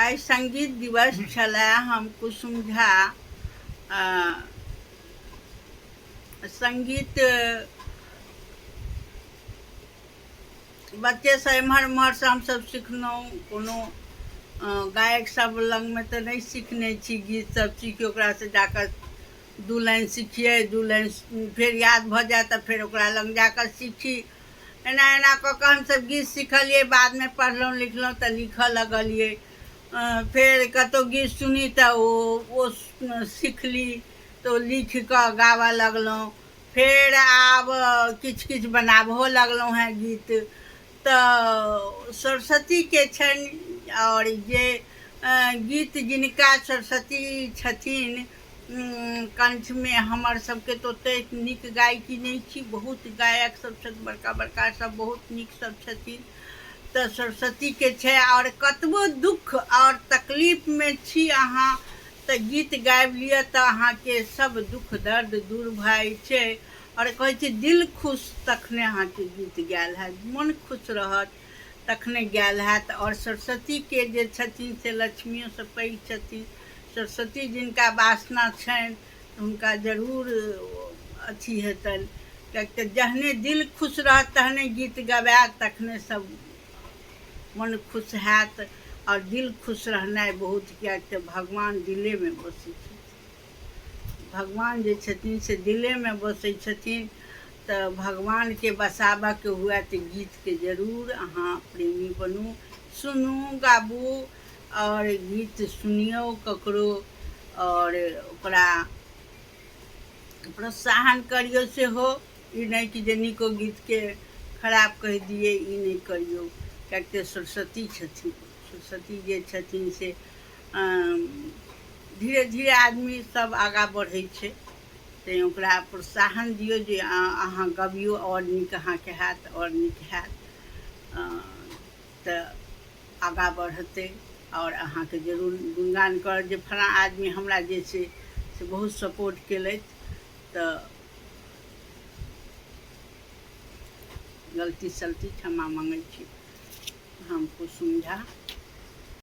आइ संगीत दिवस छलै। हम कुसुम झा संगीत बच्चेसँ एम्हर उम्हरसँ हमसब सिखलहुँ। कोनो गायक सब लगमे तऽ नहि सिखने छी गीत सब सीखी, ओकरासँ जाकऽ 2 लाइन सिखिए, 2 लाइन फेर याद भऽ जाए तऽ फेर ओकरा लग जाकऽ सीखी। एना एना कऽ कऽ हमसब गीत सिखलिए। बादमे पढ़लहुँ लिखलहुँ तऽ लिखऽ लगलिए। फेर कतहु गीत सुनी तऽ ओ सिखली तऽ ओ लिख कऽ गाबऽ लगलहुँ। फेर आब किछु किछु बनाबहो लगलहुँ हेँ गीत। तऽ सरस्वतीके छनि, आओर जे गीत जिनका सरस्वती छथिन कंठमे, हमर सबके तऽ ओतेक नीक गायकी नहि छी। बहुत गायक सब छथि, बड़का बड़का सब बहुत नीक सब छथिन। तऽ सरस्वतीके छै। आओर कतबो दुख आओर तकलीफमे छी अहाँ तऽ गीत गाबि लिअ तऽ अहाँके सब दुख दर्द दूर भऽ जाइ छै। आओर कहै छै दिल खुश तखने अहाँके गीत गायल हैत, मोन खुश रहत तखने गायल हैत। आओर सरस्वतीके जे छथिन से लक्ष्मियोसँ पैघ छथिन। सरस्वती जिनका वासना छनि हुनका जरूर अथी हेतनि, किएक तऽ जहने दिल खुश रहत तहने गीत गबायत, तखने सब मन खुश हैत। आओर दिल खुश रहनाइ बहुत, किएक तऽ भगवान दिलेमे बसै छथिन। भगवान जे छथिन से दिलेमे बसै छथिन। तऽ भगवानके बसाबऽके हुए तऽ गीतके जरूर अहाँ प्रेमी बनू, सुनू, गाबू। आओर गीत सुनियौ ककरो, आओर ओकरा प्रोत्साहन करियौ सेहो। ई नहि कि जे नीको गीतके खराब कहि दियै, ई नहि करियौ। किएक तऽ सरस्वती छथिन, सरस्वती जे छथिन से धीरे धीरे आदमी सब आगाँ बढ़ै छै। तैँ ओकरा प्रोत्साहन दियौ जे अहाँ गबियौ, आओर नीक अहाँके हैत, आओर नीक हैत। तऽ आगाँ बढ़तै आओर अहाँके जरूर गुणगान करत जे फलाँ आदमी हमरा जे छै से बहुत सपोर्ट केलथि। तऽ गलती सलती क्षमा माँगै छी। हम कुसुम झा।